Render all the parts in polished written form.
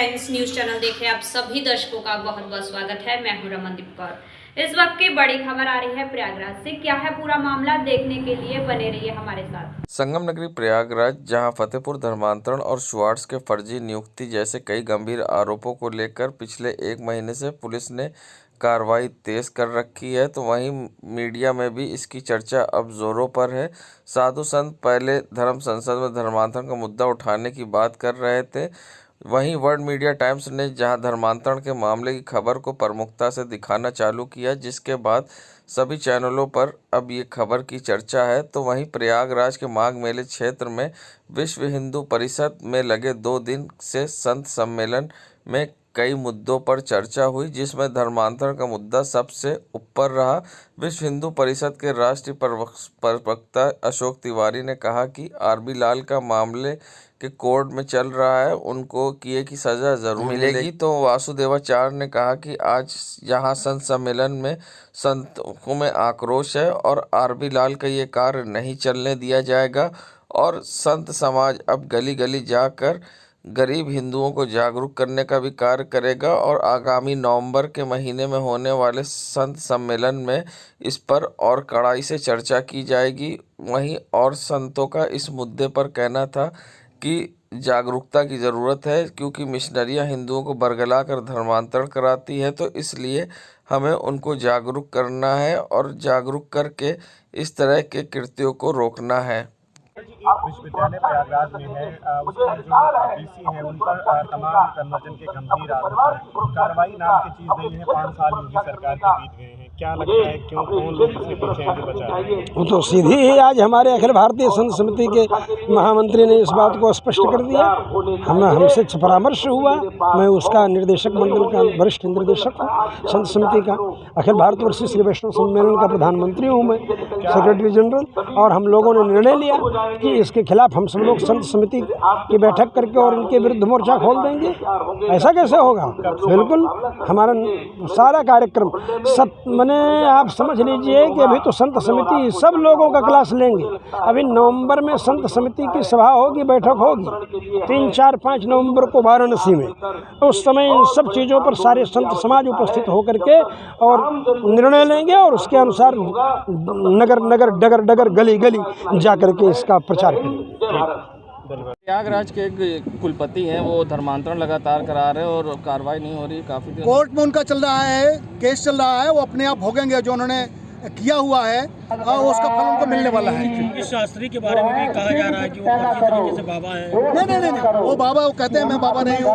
Friends, news channel देखे आप सभी दर्शकों का बहुत बहुत स्वागत है। मैं हूं रमनदीप कौर। इस वक्त की बड़ी खबर आ रही है प्रयागराज से। क्या है पूरा मामला, देखने के लिए बने रहिए हमारे साथ। संगम नगरी प्रयागराज, जहां फतेहपुर धर्मांतरण और शुआर्ट्ज के फर्जी नियुक्ति जैसे कई गंभीर आरोपों को लेकर पिछले 1 महीने से पुलिस ने कार्रवाई तेज कर रखी है, तो वहीं मीडिया में भी इसकी चर्चा अब जोरों पर है। साधु संत पहले धर्म संसद में धर्मांतरण का मुद्दा उठाने की बात कर रहे थे, वहीं वर्ल्ड मीडिया टाइम्स ने जहां धर्मांतरण के मामले की खबर को प्रमुखता से दिखाना चालू किया, जिसके बाद सभी चैनलों पर अब ये खबर की चर्चा है। तो वहीं प्रयागराज के माघ मेले क्षेत्र में विश्व हिंदू परिषद में लगे 2 दिन से संत सम्मेलन में कई मुद्दों पर चर्चा हुई, जिसमें धर्मांतरण का मुद्दा सबसे ऊपर रहा। विश्व हिंदू परिषद के राष्ट्रीय प्रवक्ता अशोक तिवारी ने कहा कि आरबी लाल का मामले के कोर्ट में चल रहा है, उनको किए की सजा जरूर मिलेगी। तो वासुदेवाचार्य ने कहा कि आज यहाँ संत सम्मेलन में संतों में आक्रोश है और आरबी लाल का ये कार्य नहीं चलने दिया जाएगा और संत समाज अब गली गली जाकर गरीब हिंदुओं को जागरूक करने का भी कार्य करेगा और आगामी नवंबर के महीने में होने वाले संत सम्मेलन में इस पर और कड़ाई से चर्चा की जाएगी। वहीं और संतों का इस मुद्दे पर कहना था कि जागरूकता की ज़रूरत है, क्योंकि मिशनरियां हिंदुओं को बरगला कर धर्मांतरण कराती है, तो इसलिए हमें उनको जागरूक करना है और जागरूक करके इस तरह के कृत्यों को रोकना है। विश्वविद्यालय प्रयागराज में है, उस पर जो पीसी है उन पर तमाम कन्वर्जन के गंभीर आरोप हैं। कार्रवाई नाम की चीज नहीं है। 5 साल योगी सरकार के बीत गए हैं। क्या लगता है क्यों, कौन लोग इसके पीछे हैं जो बचा रहे हैं? वो तो सीधी ही आज हमारे अखिल भारतीय संत समिति के महामंत्री ने इस बात को स्पष्ट कर दिया। हमसे परामर्श हुआ, मैं उसका निर्देशक मंडल का वरिष्ठ निर्देशक हूँ संत समिति का। अखिल भारतवर्षीय श्री वैष्णव सम्मेलन का प्रधानमंत्री हूँ मैं, सेक्रेटरी जनरल। और हम लोगों ने निर्णय लिया कि इसके खिलाफ हम सब लोग संत समिति की बैठक करके और इनके विरुद्ध मोर्चा खोल देंगे। ऐसा कैसे होगा? बिल्कुल हमारा सारा कार्यक्रम सब मैंने आप समझ लीजिए कि अभी तो संत समिति सब लोगों का क्लास लेंगे। अभी नवंबर में संत समिति की सभा होगी, बैठक होगी 3, 4, 5 नवंबर को वाराणसी में। उस समय इन सब चीज़ों पर सारे संत समाज उपस्थित होकर के और निर्णय लेंगे और उसके अनुसार नगर नगर डगर डगर गली गली जा करके इसका प्रचार करेंगे। प्रयागराज के एक कुलपति हैं, वो धर्मांतरण लगातार करा रहे हैं और कार्रवाई नहीं हो रही। काफी देर कोर्ट में उनका चल रहा है, केस चल रहा है, वो अपने आप भोगेंगे जो उन्होंने किया हुआ है और उसका फल उनको मिलने वाला है। इस शास्त्री के बारे में भी कहा जा रहा है कि वो फर्जी तरीके से बाबा है। नहीं, वो बाबा, वो कहते हैं मैं बाबा नहीं हूँ।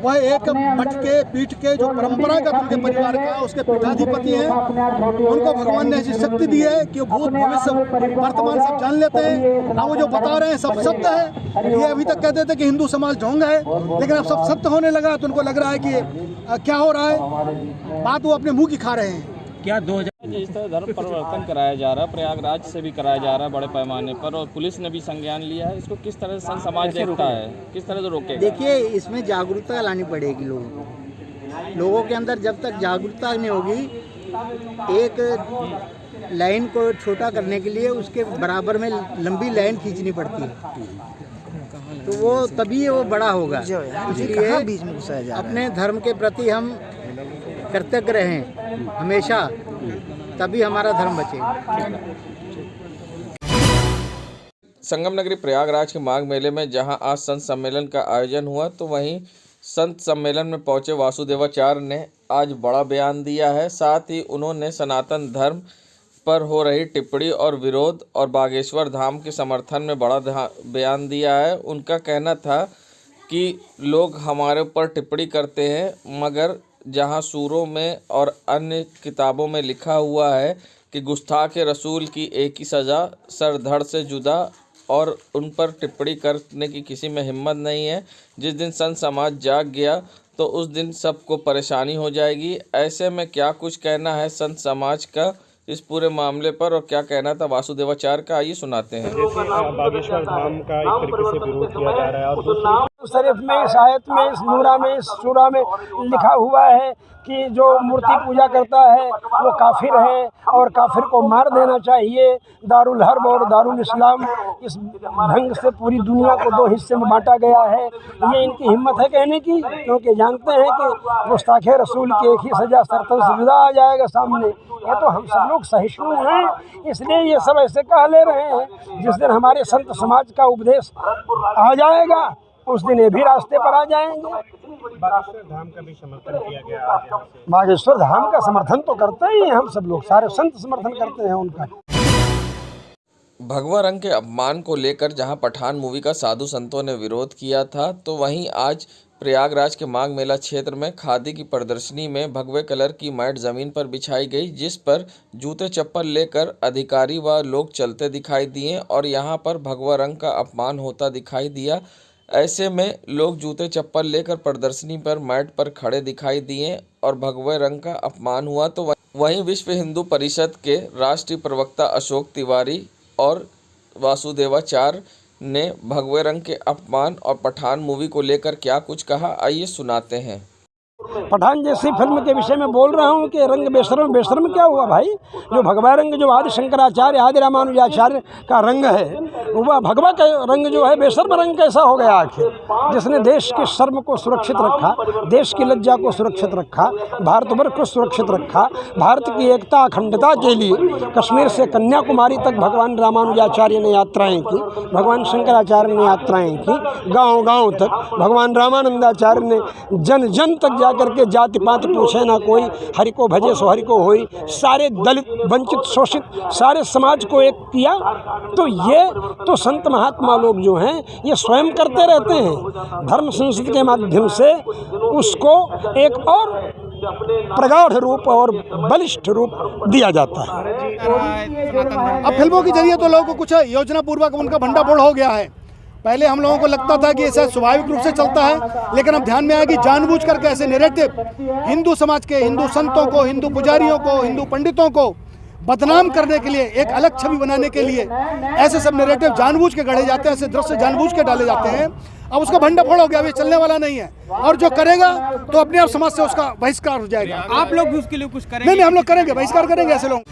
वह एक मठ के पीठ के जो परंपरागत उनके परिवार का उसके पीठाधिपति हैं। उनको भगवान ने ऐसी शक्ति दी है कि वो भूत भविष्य वर्तमान सब जान लेते हैं। अब वो जो बता रहे हैं सब सत्य है। ये अभी तक कहते थे कि हिंदू समाज ढोंग है, लेकिन अब सब सत्य होने लगा तो उनको लग रहा है कि क्या हो रहा है। बात वो अपने मुँह की खा रहे हैं। क्या 2000 जिस तरह धर्म परिवर्तन कराया जा रहा है, प्रयागराज से भी कराया जा रहा है बड़े पैमाने पर, और पुलिस ने भी संज्ञान लिया है, इसको किस तरह से संत समाज देखता है, किस तरह से रोकेगा? देखिए, इसमें जागरूकता लानी पड़ेगी लोगों के अंदर। जब तक जागरूकता नहीं होगी, एक लाइन को छोटा करने के लिए उसके बराबर में लंबी लाइन खींचनी पड़ती है, तो वो तभी वो बड़ा होगा। इसलिए अपने धर्म के प्रति हम कृतज्ञ रहें हमेशा, तभी हमारा धर्म बचेगा। संगम नगरी प्रयागराज के माघ मेले में जहां आज संत सम्मेलन का आयोजन हुआ, तो वहीं संत सम्मेलन में पहुंचे वासुदेवाचार्य ने आज बड़ा बयान दिया है। साथ ही उन्होंने सनातन धर्म पर हो रही टिप्पणी और विरोध और बागेश्वर धाम के समर्थन में बड़ा बयान दिया है। उनका कहना था कि लोग हमारे ऊपर टिप्पणी करते हैं, मगर जहां सूरों में और अन्य किताबों में लिखा हुआ है कि गुस्ताख रसूल की एक ही सज़ा, सर धड़ से जुदा, और उन पर टिप्पणी करने की किसी में हिम्मत नहीं है। जिस दिन संत समाज जाग गया तो उस दिन सबको परेशानी हो जाएगी। ऐसे में क्या कुछ कहना है संत समाज का इस पूरे मामले पर, और क्या कहना था वासुदेवाचार्य का, आइए सुनाते हैं। जैसे बागेश्वर धाम का एक तरीके से विरोध किया जा रहा है और दूसरी शरीफ में, इस आयत में, इस नूरा में, इस सूरा में लिखा हुआ है कि जो मूर्ति पूजा करता है वो काफिर है और काफिर को मार देना चाहिए। दारुल हर्ब और दारुल इस्लाम इस ढंग से पूरी दुनिया को दो हिस्से में बांटा गया है। ये इनकी हिम्मत है कहने की, क्योंकि जानते हैं कि गुस्ताखे रसूल की एक ही सज़ा सरतन से जुदा आ जाएगा सामने। ये तो हम सब लोग सहिष्णु हैं, इसलिए ये सब ऐसे कह ले रहे हैं। जिस दिन हमारे संत समाज का उपदेश आ जाएगा उस दिन ये भी रास्ते पर आ जाएंगे। बागेश्वर धाम का भी समर्थन किया गया आज यहाँ से। बागेश्वर धाम का समर्थन तो करते ही हैं हम सब लोग, सारे संत समर्थन करते हैं उनका। भगवा रंग के अपमान को लेकर जहां पठान मूवी का साधु संतों ने विरोध किया था, तो वहीं आज प्रयागराज के माघ मेला क्षेत्र में खादी की प्रदर्शनी में भगवे कलर की मैट जमीन पर बिछाई गई, जिस पर जूते चप्पल लेकर अधिकारी व लोग चलते दिखाई दिए और यहां पर भगवा रंग का अपमान होता दिखाई दिया। ऐसे में लोग जूते चप्पल लेकर प्रदर्शनी पर मैट पर खड़े दिखाई दिए और भगवे रंग का अपमान हुआ। तो वहीं विश्व हिंदू परिषद के राष्ट्रीय प्रवक्ता अशोक तिवारी और वासुदेवाचार्य ने भगवे रंग के अपमान और पठान मूवी को लेकर क्या कुछ कहा, आइए सुनाते हैं। पठान जैसी फिल्म के विषय में बोल रहा हूँ कि रंग बेशर्म, बेशर्म क्या हुआ भाई? जो भगवा रंग जो आदि शंकराचार्य आदि रामानुजाचार्य का रंग है, वह भगवा का रंग जो है बेशर्म रंग कैसा हो गया आखिर? जिसने देश के शर्म को सुरक्षित रखा, देश की लज्जा को सुरक्षित रखा, भारतवर्ष को सुरक्षित रखा, भारत की एकता अखंडता के लिए कश्मीर से कन्याकुमारी तक भगवान रामानुजाचार्य ने यात्राएँ की, भगवान शंकराचार्य ने यात्राएँ की, गाँव-गाँव तक भगवान रामानंदाचार्य ने जन जन तक करके जाति पात पूछे ना कोई, हरि को भजे सो हरि को होई, सारे दलित वंचित शोषित सारे समाज को एक किया। तो ये तो संत महात्मा लोग जो हैं ये स्वयं करते रहते हैं। धर्म संस्कृति के माध्यम से उसको एक और प्रगाढ़ रूप और बलिष्ठ रूप दिया जाता है। अब फिल्मों के जरिए तो लोगों को कुछ योजना पूर्वक उनका भंडाफोड़ हो गया है। पहले हम लोगों को लगता था कि ऐसा स्वाभाविक रूप से चलता है, लेकिन अब ध्यान में आया कि जानबूझ करके ऐसे नैरेटिव हिंदू समाज के, हिंदू संतों को, हिंदू पुजारियों को, हिंदू पंडितों को बदनाम करने के लिए, एक अलग छवि बनाने के लिए ऐसे सब नैरेटिव जानबूझ के गढ़े जाते हैं, ऐसे दृश्य जानबूझ के डाले जाते हैं। अब उसका भंडाफोड़ हो गया, अभी चलने वाला नहीं है, और जो करेगा तो अपने आप समाज से उसका बहिष्कार हो जाएगा। आप लोग भी उसके लिए कुछ करेंगे? नहीं, हम लोग करेंगे, बहिष्कार करेंगे ऐसे लोग।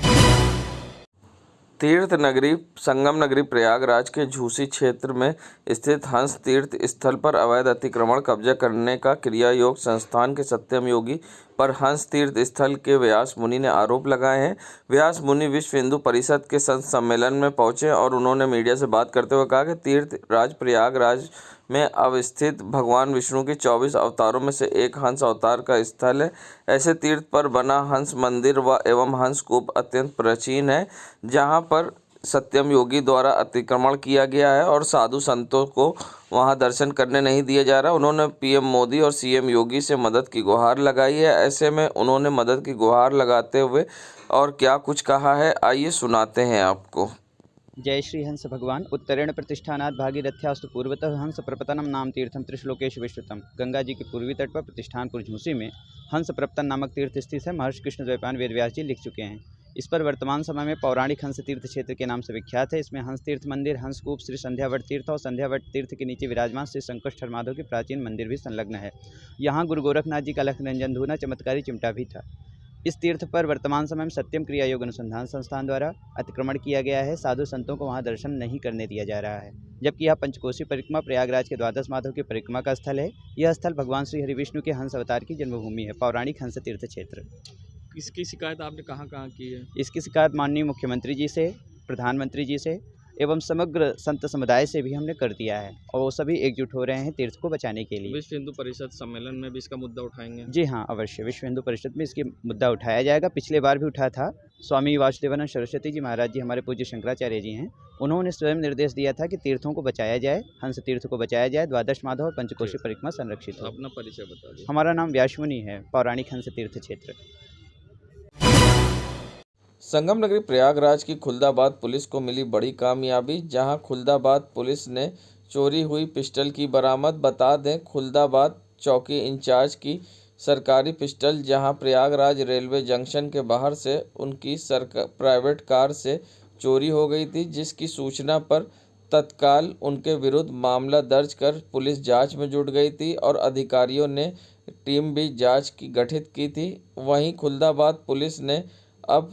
तीर्थ नगरी संगम नगरी प्रयागराज के झूसी क्षेत्र में स्थित हंस तीर्थ स्थल पर अवैध अतिक्रमण कब्जा करने का क्रिया योग संस्थान के सत्यम योगी पर हंस तीर्थ स्थल के व्यास मुनि ने आरोप लगाए हैं। व्यास मुनि विश्व हिंदू परिषद के संत सम्मेलन में पहुंचे और उन्होंने मीडिया से बात करते हुए कहा कि तीर्थ राज प्रयागराज में अवस्थित भगवान विष्णु के 24 अवतारों में से एक हंस अवतार का स्थल है। ऐसे तीर्थ पर बना हंस मंदिर व एवं हंस कूप अत्यंत प्राचीन है, जहां पर सत्यम योगी द्वारा अतिक्रमण किया गया है और साधु संतों को वहां दर्शन करने नहीं दिया जा रहा। उन्होंने पीएम मोदी और सीएम योगी से मदद की गुहार लगाई है। ऐसे में उन्होंने मदद की गुहार लगाते हुए और क्या कुछ कहा है, आइए सुनाते हैं आपको। जय श्री हंस भगवान उत्तरेण प्रतिष्ठानात् भागीरथ्यास्तु पूर्वतः हंस प्रपतनम नाम तीर्थम त्रिश्लोकेशु विश्रुतम। गंगा जी के पूर्वी तट पर प्रतिष्ठानपुर झूसी में हंस प्रपतन नामक तीर्थ स्थित है। महर्षि कृष्ण द्वैपायन वेदव्यास जी लिख चुके हैं। इस पर वर्तमान समय में पौराणिक हंस तीर्थ क्षेत्र के नाम से विख्यात है। इसमें हंस तीर्थ मंदिर, हंस कूप, श्री संध्यावट तीर्थ और संध्यावट तीर्थ के नीचे विराजमान श्री संकष्ट माधव के प्राचीन मंदिर भी संलग्न है। यहाँ गुरु गोरखनाथ जी का लख निरंजन धूना चमत्कारी चिमटा भी था। इस तीर्थ पर वर्तमान समय में सत्यम क्रिया योग अनुसंधान संस्थान द्वारा अतिक्रमण किया गया है। साधु संतों को वहां दर्शन नहीं करने दिया जा रहा है, जबकि यह पंचकोशी परिक्रमा प्रयागराज के द्वादश माधव की परिक्रमा का स्थल है। यह स्थल भगवान श्री हरि विष्णु के हंस अवतार की जन्मभूमि है। पौराणिक हंस तीर्थ क्षेत्र। इसकी शिकायत आपने कहाँ की है? इसकी शिकायत माननीय मुख्यमंत्री जी से, प्रधानमंत्री जी से एवं समग्र संत समुदाय से भी हमने कर दिया है और वो सभी एकजुट हो रहे हैं तीर्थ को बचाने के लिए। विश्व हिंदू परिषद सम्मेलन में भी इसका मुद्दा उठाएंगे? जी हाँ, अवश्य विश्व हिंदू परिषद में इसकी मुद्दा उठाया जाएगा। पिछले बार भी उठा था। स्वामी वासुदेवानंद सरस्वती जी महाराज जी, हमारे पूज्य शंकराचार्य जी हैं, उन्होंने स्वयं निर्देश दिया था कि तीर्थों को बचाया जाए, हंस तीर्थ को बचाया जाए, द्वादश माधव और पंचकोशी परिक्रमा संरक्षित हो। अपना परिचय बता दीजिए। हमारा नाम व्यास मुनि है, पौराणिक हंस तीर्थ क्षेत्र। संगम नगरी प्रयागराज की खुलदाबाद पुलिस को मिली बड़ी कामयाबी, जहां खुलदाबाद पुलिस ने चोरी हुई पिस्टल की बरामद। बता दें, खुलदाबाद चौकी इंचार्ज की सरकारी पिस्टल जहां प्रयागराज रेलवे जंक्शन के बाहर से उनकी प्राइवेट कार से चोरी हो गई थी, जिसकी सूचना पर तत्काल उनके विरुद्ध मामला दर्ज कर पुलिस जांच में जुट गई थी और अधिकारियों ने टीम भी जांच की गठित की थी। वहीं खुलदाबाद पुलिस ने अब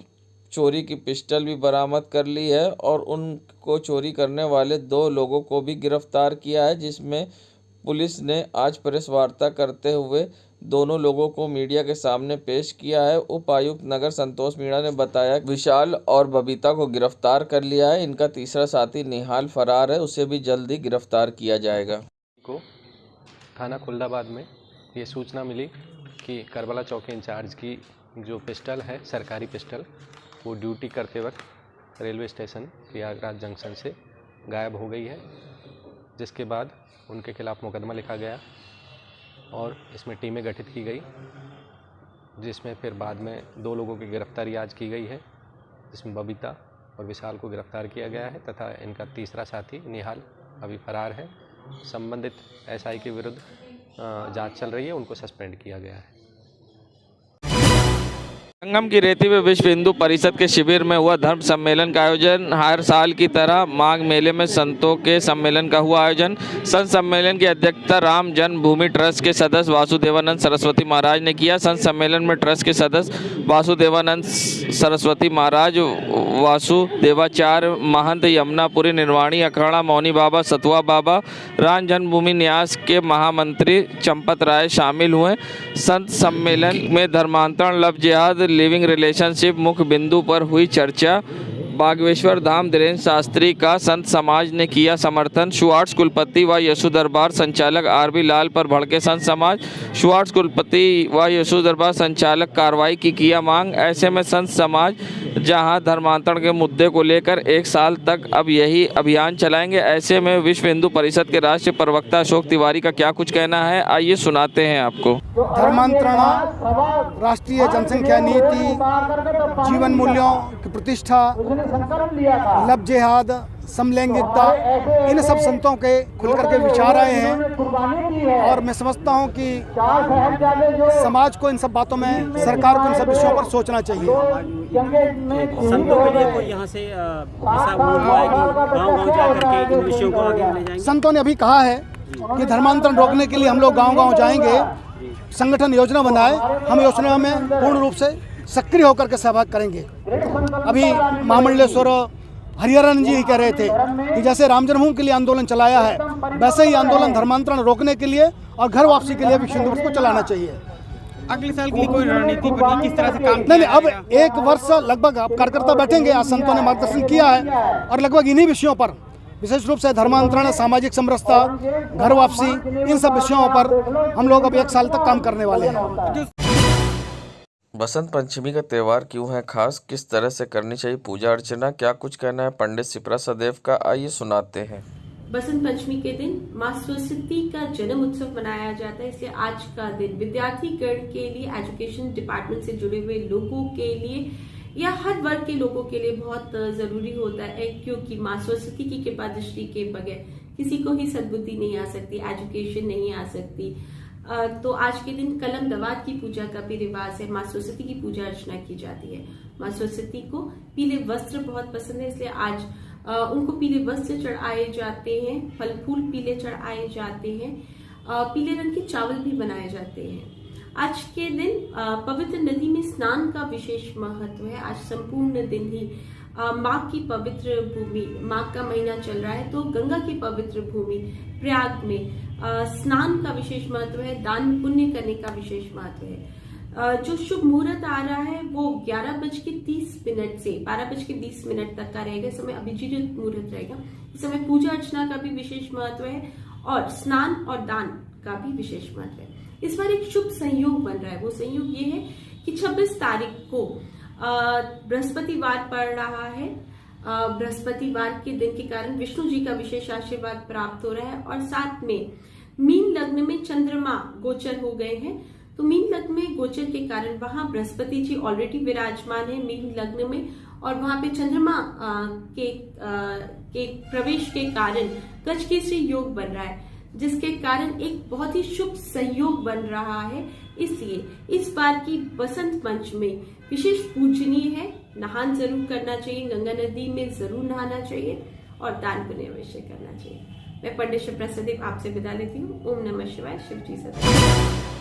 चोरी की पिस्टल भी बरामद कर ली है और उनको चोरी करने वाले 2 लोगों को भी गिरफ्तार किया है, जिसमें पुलिस ने आज प्रेस वार्ता करते हुए दोनों लोगों को मीडिया के सामने पेश किया है। उपायुक्त नगर संतोष मीणा ने बताया विशाल और बबीता को गिरफ्तार कर लिया है। इनका तीसरा साथी निहाल फरार है, उसे भी जल्दी गिरफ्तार किया जाएगा। को थाना खुलदाबाद में ये सूचना मिली कि करबला चौकी इंचार्ज की जो पिस्टल है, सरकारी पिस्टल, वो ड्यूटी करते वक्त रेलवे स्टेशन प्रयागराज जंक्शन से गायब हो गई है, जिसके बाद उनके खिलाफ़ मुकदमा लिखा गया और इसमें टीमें गठित की गई, जिसमें फिर बाद में 2 लोगों की गिरफ्तारी आज की गई है, जिसमें बबीता और विशाल को गिरफ्तार किया गया है तथा इनका तीसरा साथी निहाल अभी फरार है। संबंधित एसआई के विरुद्ध जांच चल रही है, उनको सस्पेंड किया गया है। संगम की रेती में विश्व हिंदू परिषद के शिविर में हुआ धर्म सम्मेलन का आयोजन। हर साल की तरह माघ मेले में संतों के सम्मेलन का हुआ आयोजन। संत सम्मेलन की अध्यक्षता राम जन्मभूमि ट्रस्ट के सदस्य वासुदेवानंद सरस्वती महाराज ने किया। संत सम्मेलन में ट्रस्ट के सदस्य वासुदेवानंद सरस्वती महाराज, वासुदेवाचार्य महंत, यमुनापुरी निर्वाणी अखाड़ा मौनी बाबा, सतुआ बाबा, राम जन्मभूमि न्यास के महामंत्री चंपत राय शामिल हुए। संत सम्मेलन में धर्मांतरण, लव जिहाद, लिविंग रिलेशनशिप मुख्य बिंदु पर हुई चर्चा। बागेश्वर धाम धीरेन्द्र शास्त्री का संत समाज ने किया समर्थन। शुआर्ट्स कुलपति व यशु दरबार संचालक आरबी लाल पर भड़के संत समाज। शुआर्ट्स कुलपति व यशु दरबार संचालक कार्रवाई की किया मांग। ऐसे में संत समाज जहां धर्मांतरण के मुद्दे को लेकर 1 साल तक अब यही अभियान चलाएंगे। ऐसे में विश्व हिंदू परिषद के राष्ट्रीय प्रवक्ता अशोक तिवारी का क्या कुछ कहना है, आइए सुनाते हैं आपको। धर्मांतरण, राष्ट्रीय जनसंख्या नीति, जीवन मूल्यों की प्रतिष्ठा, लव जिहाद, समलैंगिकता, इन सब संतों के खुल करके विचार आए हैं और मैं समझता हूं कि समाज को इन सब बातों में, सरकार को इन सब विषयों पर सोचना चाहिए। संतों के लिए कोई यहाँ से ऐसा हुआ है कि गाँव-गाँव जाकर के इन विषयों को आगे ले जाएंगे? संतों ने अभी कहा है कि धर्मांतरण रोकने के लिए हम लोग गाँव-गाँव जाएंगे, संगठन योजना बनाए, हम योजना में पूर्ण रूप से सक्रिय होकर के सहभाग करेंगे। अभी महामंडलेश्वर हरिहरन जी ही कह रहे थे कि जैसे राम जन्मभूमि के लिए आंदोलन चलाया है, वैसे ही आंदोलन धर्मांतरण रोकने के लिए और घर वापसी के लिए विश्व हिंदू परिषद को चलाना चाहिए। अगले साल के लिए कोई रणनीति बनी, किस तरह से काम नहीं, अब 1 वर्ष लगभग कार्यकर्ता बैठेंगे। आज संतों ने मार्गदर्शन किया है और लगभग इन्हीं विषयों पर, विशेष रूप से धर्मांतरण, सामाजिक समरसता, घर वापसी, इन सब विषयों पर हम लोग अब 1 साल तक काम करने वाले हैं। बसंत पंचमी का त्यौहार क्यों है खास, किस तरह से करनी चाहिए पूजा अर्चना, क्या कुछ कहना है पंडित सिपरा सदैव का, आइए सुनाते हैं। बसंत पंचमी के दिन मां सरस्वती का जन्म उत्सव मनाया जाता है, इसलिए आज का दिन विद्यार्थी गण के लिए, एजुकेशन डिपार्टमेंट से जुड़े हुए लोगों के लिए या हर वर्ग के लोगों के लिए बहुत जरूरी होता है, क्योंकि मां सरस्वती की कृपा दृष्टि के बगैर किसी को ही सद्बुद्धि नहीं आ सकती, एजुकेशन नहीं आ सकती। तो आज के दिन कलम दवात की पूजा का भी रिवाज है। मां सरस्वती की पूजा अर्चना की जाती है। मां सरस्वती को पीले वस्त्र बहुत पसंद है, इसलिए आज उनको पीले वस्त्र चढ़ाए जाते हैं, फल फूल पीले चढ़ाए जाते हैं, पीले रंग के चावल भी बनाए जाते हैं। आज के दिन पवित्र नदी में स्नान का विशेष महत्व है। आज संपूर्ण दिन ही माघ की पवित्र भूमि, माघ का महीना चल रहा है तो गंगा की पवित्र भूमि प्रयाग में स्नान का विशेष महत्व है, दान पुण्य करने का विशेष महत्व है। जो शुभ मुहूर्त आ रहा है वो 11:30 से 12:20 तक का रहेगा। इस समय अभिजीत मुहूर्त रहेगा। इस समय पूजा अर्चना का भी विशेष महत्व है और स्नान और दान का भी विशेष महत्व है। इस बार एक शुभ संयोग बन रहा है। वो संयोग ये है कि 26 तारीख को बृहस्पतिवार पड़ रहा है। बृहस्पतिवार के दिन के कारण विष्णु जी का विशेष आशीर्वाद प्राप्त हो रहा है और साथ में मीन लग्न में चंद्रमा गोचर हो गए हैं। तो मीन लग्न में गोचर के कारण वहां बृहस्पति जी ऑलरेडी विराजमान है मीन लग्न में और वहां पे चंद्रमा के प्रवेश के कारण गजकेसरी योग बन रहा है, जिसके कारण एक बहुत ही शुभ संयोग बन रहा है। इसलिए इस बार की बसंत पंचमी विशेष पूजनीय है। नहान जरूर करना चाहिए, गंगा नदी में जरूर नहाना चाहिए और दान पुण्य अवश्य करना चाहिए। मैं पंडित शिव प्रसाद आपसे विदा लेती हूँ। ओम नमः शिवाय। शिव जी सदा।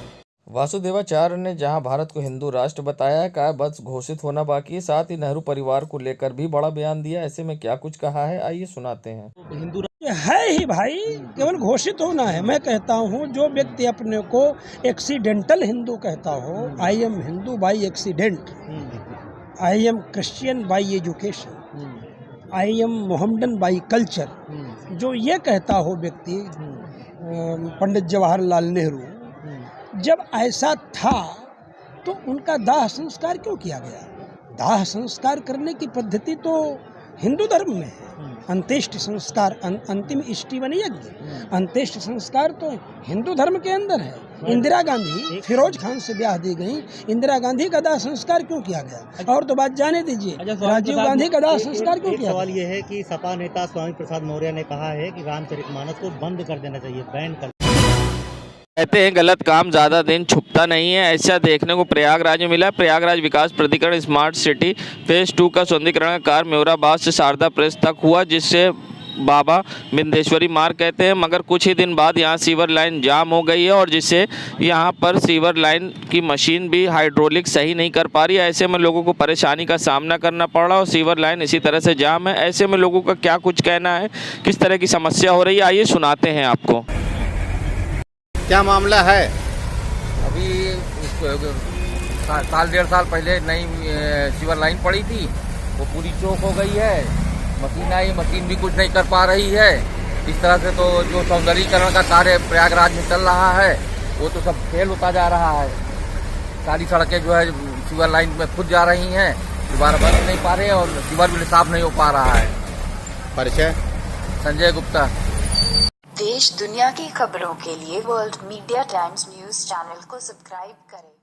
वासुदेवाचार्य ने जहां भारत को हिंदू राष्ट्र बताया है, कहा बस घोषित होना बाकी है, साथ ही नेहरू परिवार को लेकर भी बड़ा बयान दिया। ऐसे में क्या कुछ कहा है, आइए सुनाते हैं। हिंदू है ही भाई, केवल घोषित होना है। मैं कहता हूँ जो व्यक्ति अपने को एक्सीडेंटल हिंदू कहता हो, I am Hindu by accident, I am Christian by education, I am Mohammedan by culture, जो ये कहता हो व्यक्ति, पंडित जवाहरलाल नेहरू, जब ऐसा था तो उनका दाह संस्कार क्यों किया गया? दाह संस्कार करने की पद्धति तो हिंदू धर्म में है। अंत्येष्टि संस्कार, अंतिम इष्टिवन यज्ञ, अंत्येष्टि संस्कार तो हिंदू धर्म के अंदर है। इंदिरा गांधी फिरोज खान से ब्याह दी गई, इंदिरा गांधी का दाह संस्कार क्यों किया गया? और तो बात जाने दीजिए, राजीव गांधी का दाह संस्कार क्यों किया? सवाल ये है कि सपा नेता स्वामी प्रसाद मौर्य ने कहा है कि रामचरितमानस को बंद कर देना चाहिए, बैन कर। कहते हैं गलत काम ज़्यादा दिन छुपता नहीं है। ऐसा देखने को प्रयागराज में मिला। प्रयागराज विकास प्राधिकरण स्मार्ट सिटी फेज 2 का सौंदर्यीकरण कार्य म्योराबाद से शारदा प्रेस तक हुआ, जिससे बाबा बिंदेश्वरी मार्ग कहते हैं। मगर कुछ ही दिन बाद यहाँ सीवर लाइन जाम हो गई है और जिससे यहाँ पर सीवर लाइन की मशीन भी हाइड्रोलिक सही नहीं कर पा रही है। ऐसे में लोगों को परेशानी का सामना करना पड़ रहा और सीवर लाइन इसी तरह से जाम है। ऐसे में लोगों का क्या कुछ कहना है, किस तरह की समस्या हो रही है, आइए सुनाते हैं आपको। क्या मामला है? अभी साल डेढ़ साल पहले नई सीवर लाइन पड़ी थी, वो पूरी चौक हो गई है। मशीन आई, मशीन भी कुछ नहीं कर पा रही है। इस तरह से तो जो सौंदर्यीकरण का कार्य प्रयागराज में चल रहा है वो तो सब फेल होता जा रहा है। सारी सड़कें जो है सीवर लाइन में खुद जा रही हैं, दोबारा बन नहीं पा रहे और सीवर भी साफ नहीं हो पा रहा है। परिचय संजय गुप्ता। देश दुनिया की खबरों के लिए world media times news channel को सब्सक्राइब करें।